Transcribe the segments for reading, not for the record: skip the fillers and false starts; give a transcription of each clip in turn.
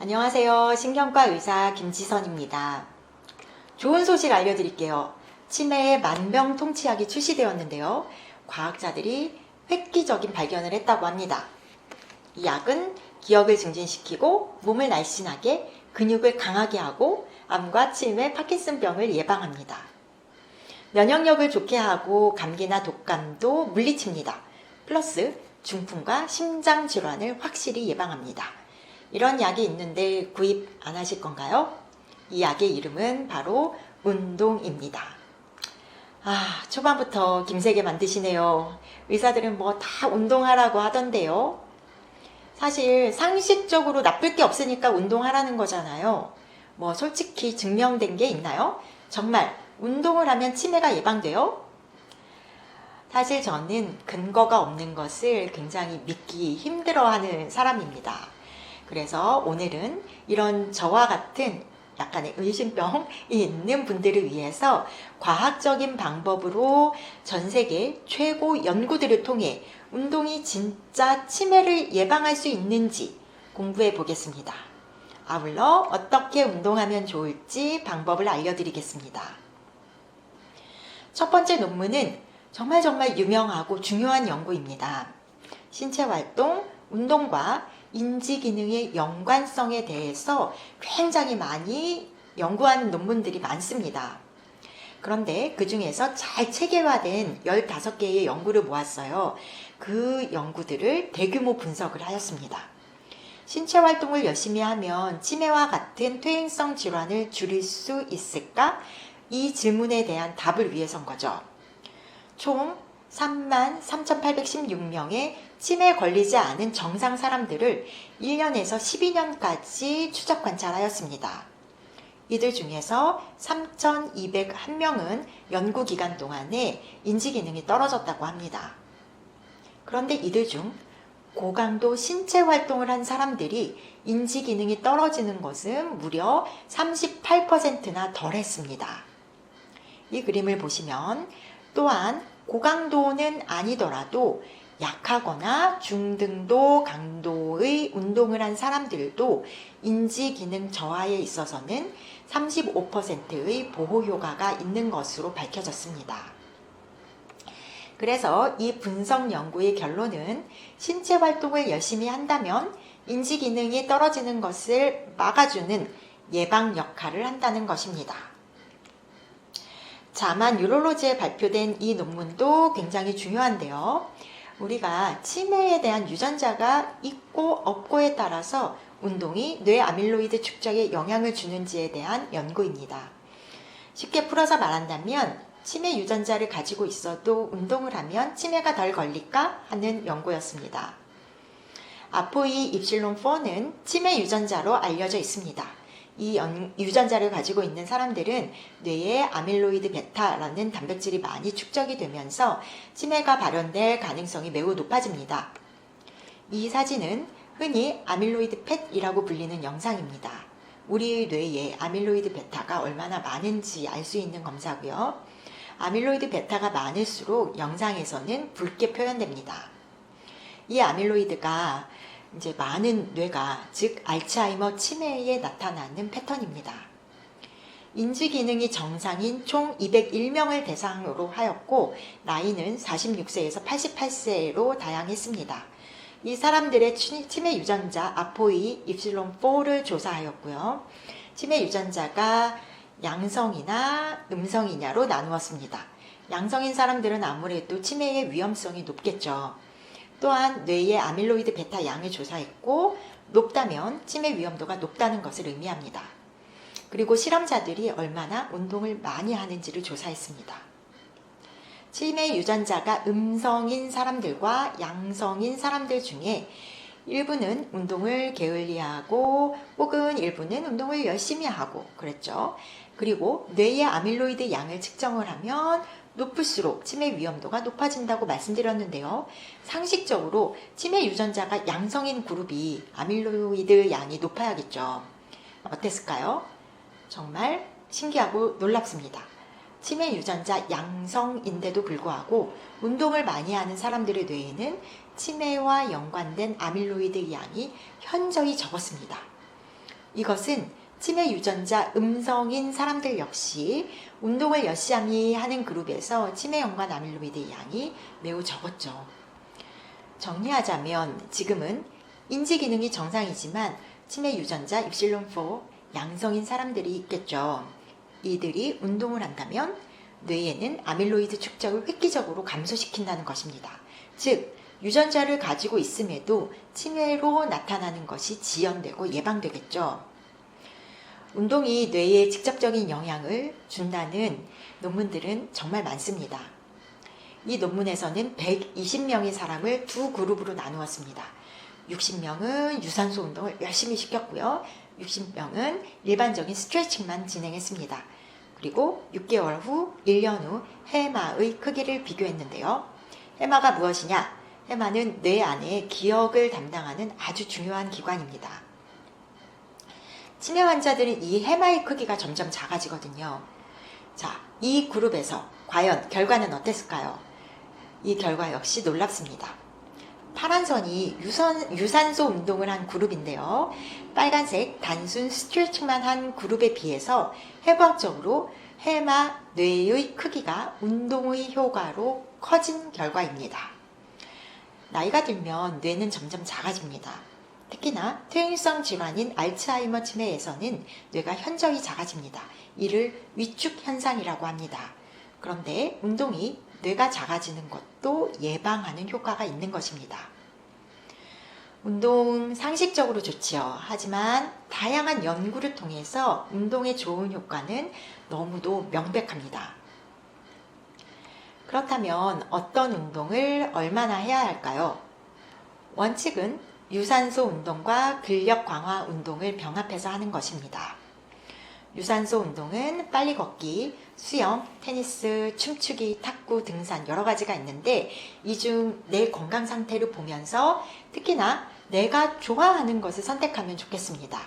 안녕하세요. 신경과 의사 김지선입니다. 좋은 소식 알려드릴게요. 치매의 만병통치약이 출시되었는데요. 과학자들이 획기적인 발견을 했다고 합니다. 이 약은 기억을 증진시키고 몸을 날씬하게 근육을 강하게 하고 암과 치매, 파킨슨병을 예방합니다. 면역력을 좋게 하고 감기나 독감도 물리칩니다. 플러스 중풍과 심장질환을 확실히 예방합니다. 이런 약이 있는데 구입 안 하실 건가요? 이 약의 이름은 바로 운동입니다. 초반부터 김세게 만드시네요. 의사들은 뭐 다 운동하라고 하던데요. 사실 상식적으로 나쁠 게 없으니까 운동하라는 거잖아요. 뭐 솔직히 증명된 게 있나요? 정말 운동을 하면 치매가 예방돼요? 사실 저는 근거가 없는 것을 굉장히 믿기 힘들어하는 사람입니다. 그래서 오늘은 이런 저와 같은 약간의 의심병이 있는 분들을 위해서 과학적인 방법으로 전 세계 최고 연구들을 통해 운동이 진짜 치매를 예방할 수 있는지 공부해 보겠습니다. 아울러 어떻게 운동하면 좋을지 방법을 알려드리겠습니다. 첫 번째 논문은 정말 유명하고 중요한 연구입니다. 신체 활동, 운동과 인지 기능의 연관성에 대해서 굉장히 많이 연구한 논문들이 많습니다. 그런데 그 중에서 잘 체계화된 15개의 연구를 모았어요. 그 연구들을 대규모 분석을 하였습니다. 신체 활동을 열심히 하면 치매와 같은 퇴행성 질환을 줄일 수 있을까? 이 질문에 대한 답을 위해서인 거죠. 총 33,816명의 치매에 걸리지 않은 정상 사람들을 1년에서 12년까지 추적 관찰하였습니다. 이들 중에서 3,201명은 연구 기간 동안에 인지 기능이 떨어졌다고 합니다. 그런데 이들 중 고강도 신체 활동을 한 사람들이 인지 기능이 떨어지는 것은 무려 38%나 덜했습니다. 이 그림을 보시면 또한 고강도는 아니더라도 약하거나 중등도 강도의 운동을 한 사람들도 인지 기능 저하에 있어서는 35%의 보호 효과가 있는 것으로 밝혀졌습니다. 그래서 이 분석 연구의 결론은 신체 활동을 열심히 한다면 인지 기능이 떨어지는 것을 막아주는 예방 역할을 한다는 것입니다. 자만 뉴럴로지에 발표된 이 논문도 굉장히 중요한데요. 우리가 치매에 대한 유전자가 있고 없고에 따라서 운동이 뇌 아밀로이드 축적에 영향을 주는지에 대한 연구입니다. 쉽게 풀어서 말한다면 치매 유전자를 가지고 있어도 운동을 하면 치매가 덜 걸릴까 하는 연구였습니다. 아포이 입실론4는 치매 유전자로 알려져 있습니다. 이 유전자를 가지고 있는 사람들은 뇌에 아밀로이드 베타라는 단백질이 많이 축적이 되면서 치매가 발현될 가능성이 매우 높아집니다. 이 사진은 흔히 아밀로이드 펫이라고 불리는 영상입니다. 우리 뇌에 아밀로이드 베타가 얼마나 많은지 알 수 있는 검사고요. 아밀로이드 베타가 많을수록 영상에서는 붉게 표현됩니다. 이 아밀로이드가 이제 많은 뇌가, 즉 알츠하이머 치매에 나타나는 패턴입니다. 인지 기능이 정상인 총 201명을 대상으로 하였고 나이는 46세에서 88세로 다양했습니다. 이 사람들의 치매 유전자 아포이 입실론4를 조사하였고요. 치매 유전자가 양성이나 음성이냐로 나누었습니다. 양성인 사람들은 아무래도 치매의 위험성이 높겠죠. 또한 뇌의 아밀로이드 베타 양을 조사했고 높다면 치매 위험도가 높다는 것을 의미합니다. 그리고 실험자들이 얼마나 운동을 많이 하는지를 조사했습니다. 치매 유전자가 음성인 사람들과 양성인 사람들 중에 일부는 운동을 게을리하고 혹은 일부는 운동을 열심히 하고 그랬죠. 그리고 뇌의 아밀로이드 양을 측정을 하면 높을수록 치매 위험도가 높아진다고 말씀드렸는데요. 상식적으로 치매 유전자가 양성인 그룹이 아밀로이드 양이 높아야겠죠. 어땠을까요? 정말 신기하고 놀랍습니다. 치매 유전자 양성인데도 불구하고 운동을 많이 하는 사람들의 뇌에는 치매와 연관된 아밀로이드 양이 현저히 적었습니다. 이것은 치매 유전자 음성인 사람들 역시 운동을 열심히 하는 그룹에서 치매 연관 아밀로이드 양이 매우 적었죠. 정리하자면 지금은 인지 기능이 정상이지만 치매 유전자 입실론4 양성인 사람들이 있겠죠. 이들이 운동을 한다면 뇌에는 아밀로이드 축적을 획기적으로 감소시킨다는 것입니다. 즉, 유전자를 가지고 있음에도 치매로 나타나는 것이 지연되고 예방되겠죠. 운동이 뇌에 직접적인 영향을 준다는 논문들은 정말 많습니다. 이 논문에서는 120명의 사람을 두 그룹으로 나누었습니다. 60명은 유산소 운동을 열심히 시켰고요. 60명은 일반적인 스트레칭만 진행했습니다. 그리고 6개월 후, 1년 후 해마의 크기를 비교했는데요. 해마가 무엇이냐? 해마는 뇌 안에 기억을 담당하는 아주 중요한 기관입니다. 치매 환자들은 이 해마의 크기가 점점 작아지거든요. 자, 이 그룹에서 과연 결과는 어땠을까요? 이 결과 역시 놀랍습니다. 파란 선이 유산소 운동을 한 그룹인데요. 빨간색 단순 스트레칭만 한 그룹에 비해서 해부학적으로 해마 뇌의 크기가 운동의 효과로 커진 결과입니다. 나이가 들면 뇌는 점점 작아집니다. 특히나 퇴행성 질환인 알츠하이머 치매에서는 뇌가 현저히 작아집니다. 이를 위축 현상이라고 합니다. 그런데 운동이 뇌가 작아지는 것도 예방하는 효과가 있는 것입니다. 운동 상식적으로 좋지요. 하지만 다양한 연구를 통해서 운동의 좋은 효과는 너무도 명백합니다. 그렇다면 어떤 운동을 얼마나 해야 할까요? 원칙은 유산소 운동과 근력 강화 운동을 병합해서 하는 것입니다. 유산소 운동은 빨리 걷기, 수영, 테니스, 춤추기, 탁구, 등산 여러 가지가 있는데 이 중 내 건강 상태를 보면서 특히나 내가 좋아하는 것을 선택하면 좋겠습니다.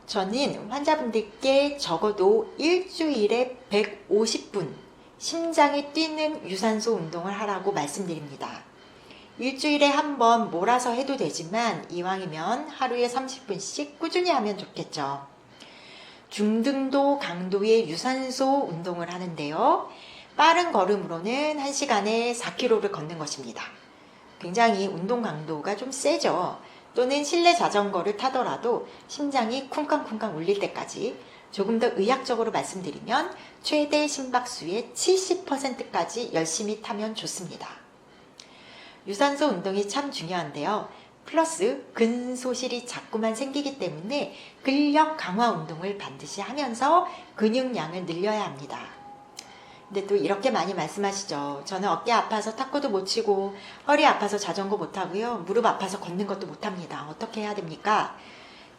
저는 환자분들께 적어도 일주일에 150분 심장이 뛰는 유산소 운동을 하라고 말씀드립니다. 일주일에 한 번 몰아서 해도 되지만 이왕이면 하루에 30분씩 꾸준히 하면 좋겠죠. 중등도 강도의 유산소 운동을 하는데요. 빠른 걸음으로는 1시간에 4km를 걷는 것입니다. 굉장히 운동 강도가 좀 세죠. 또는 실내 자전거를 타더라도 심장이 쿵쾅쿵쾅 울릴 때까지, 조금 더 의학적으로 말씀드리면 최대 심박수의 70%까지 열심히 타면 좋습니다. 유산소 운동이 참 중요한데요. 플러스 근소실이 자꾸만 생기기 때문에 근력 강화 운동을 반드시 하면서 근육량을 늘려야 합니다. 근데 또 이렇게 많이 말씀하시죠. 저는 어깨 아파서 탁구도 못 치고 허리 아파서 자전거 못 하고요. 무릎 아파서 걷는 것도 못 합니다. 어떻게 해야 됩니까?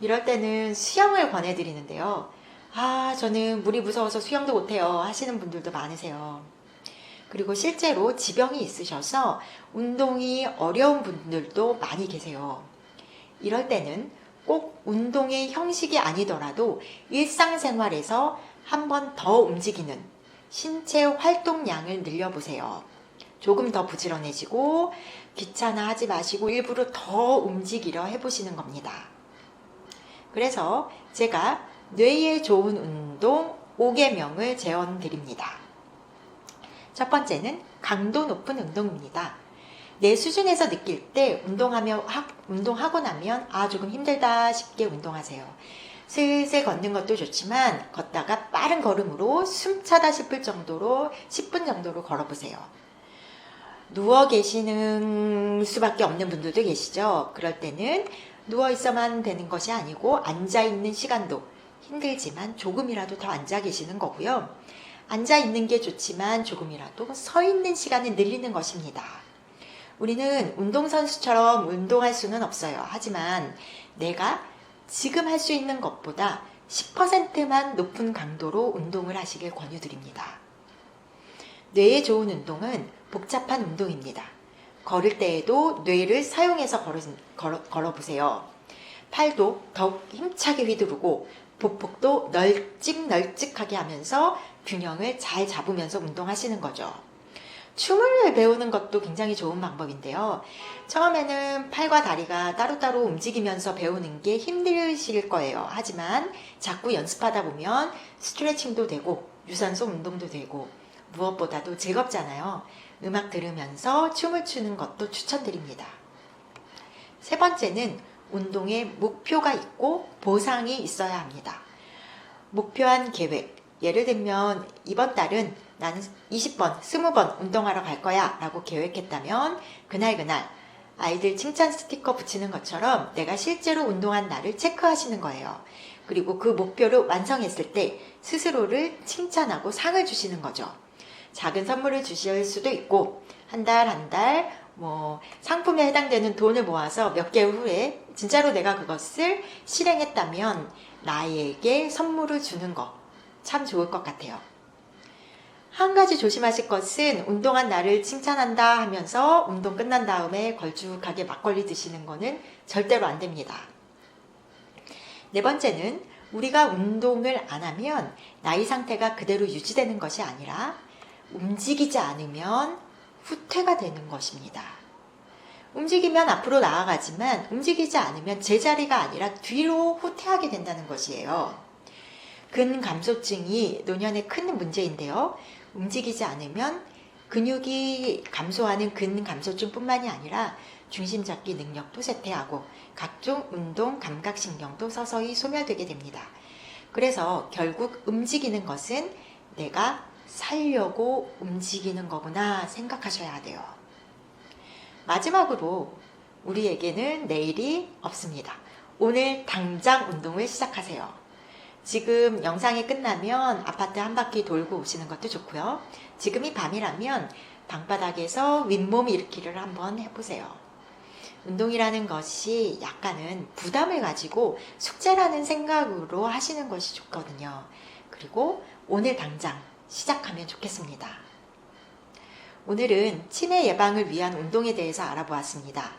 이럴 때는 수영을 권해드리는데요. 저는 물이 무서워서 수영도 못해요 하시는 분들도 많으세요. 그리고 실제로 지병이 있으셔서 운동이 어려운 분들도 많이 계세요. 이럴 때는 꼭 운동의 형식이 아니더라도 일상생활에서 한 번 더 움직이는 신체 활동량을 늘려보세요. 조금 더 부지런해지고 귀찮아 하지 마시고 일부러 더 움직이려 해보시는 겁니다. 그래서 제가 뇌에 좋은 운동 5개명을 제언드립니다. 첫 번째는 강도 높은 운동입니다. 내 수준에서 느낄 때 운동하고 나면 조금 힘들다 싶게 운동하세요. 슬슬 걷는 것도 좋지만 걷다가 빠른 걸음으로 숨차다 싶을 정도로 10분 정도로 걸어보세요. 누워 계시는 수밖에 없는 분들도 계시죠. 그럴 때는 누워 있어만 되는 것이 아니고 앉아 있는 시간도 힘들지만 조금이라도 더 앉아 계시는 거고요. 앉아 있는 게 좋지만 조금이라도 서 있는 시간을 늘리는 것입니다. 우리는 운동선수처럼 운동할 수는 없어요. 하지만 내가 지금 할 수 있는 것보다 10%만 높은 강도로 운동을 하시길 권유드립니다. 뇌에 좋은 운동은 복잡한 운동입니다. 걸을 때에도 뇌를 사용해서 걸어보세요. 팔도 더욱 힘차게 휘두르고 보폭도 널찍널찍하게 하면서 균형을 잘 잡으면서 운동하시는 거죠. 춤을 배우는 것도 굉장히 좋은 방법인데요. 처음에는 팔과 다리가 따로따로 움직이면서 배우는 게 힘드실 거예요. 하지만 자꾸 연습하다 보면 스트레칭도 되고 유산소 운동도 되고 무엇보다도 즐겁잖아요. 음악 들으면서 춤을 추는 것도 추천드립니다. 세 번째는 운동에 목표가 있고 보상이 있어야 합니다. 목표한 계획, 예를 들면 이번 달은 나는 20번, 20번 운동하러 갈 거야 라고 계획했다면 그날 아이들 칭찬 스티커 붙이는 것처럼 내가 실제로 운동한 날을 체크하시는 거예요. 그리고 그 목표를 완성했을 때 스스로를 칭찬하고 상을 주시는 거죠. 작은 선물을 주실 수도 있고 한 달 상품에 해당되는 돈을 모아서 몇 개월 후에 진짜로 내가 그것을 실행했다면 나에게 선물을 주는 거 참 좋을 것 같아요. 한 가지 조심하실 것은 운동한 나를 칭찬한다 하면서 운동 끝난 다음에 걸쭉하게 막걸리 드시는 거는 절대로 안 됩니다. 네 번째는 우리가 운동을 안 하면 나이 상태가 그대로 유지되는 것이 아니라 움직이지 않으면 후퇴가 되는 것입니다. 움직이면 앞으로 나아가지만 움직이지 않으면 제자리가 아니라 뒤로 후퇴하게 된다는 것이에요. 근감소증이 노년의 큰 문제인데요. 움직이지 않으면 근육이 감소하는 근감소증뿐만이 아니라 중심 잡기 능력도 쇠퇴하고 각종 운동 감각신경도 서서히 소멸되게 됩니다. 그래서 결국 움직이는 것은 내가 살려고 움직이는 거구나 생각하셔야 돼요. 마지막으로 우리에게는 내일이 없습니다. 오늘 당장 운동을 시작하세요. 지금 영상이 끝나면 아파트 한 바퀴 돌고 오시는 것도 좋고요. 지금이 밤이라면 방바닥에서 윗몸 일으키기를 한번 해보세요. 운동이라는 것이 약간은 부담을 가지고 숙제라는 생각으로 하시는 것이 좋거든요. 그리고 오늘 당장 시작하면 좋겠습니다. 오늘은 치매 예방을 위한 운동에 대해서 알아보았습니다.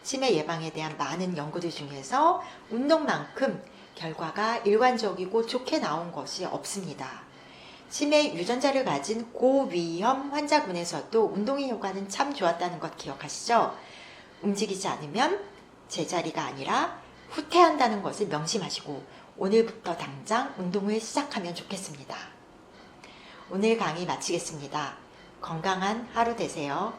치매 예방에 대한 많은 연구들 중에서 운동만큼 결과가 일관적이고 좋게 나온 것이 없습니다. 치매 유전자를 가진 고위험 환자군에서도 운동의 효과는 참 좋았다는 것 기억하시죠? 움직이지 않으면 제자리가 아니라 후퇴한다는 것을 명심하시고 오늘부터 당장 운동을 시작하면 좋겠습니다. 오늘 강의 마치겠습니다. 건강한 하루 되세요.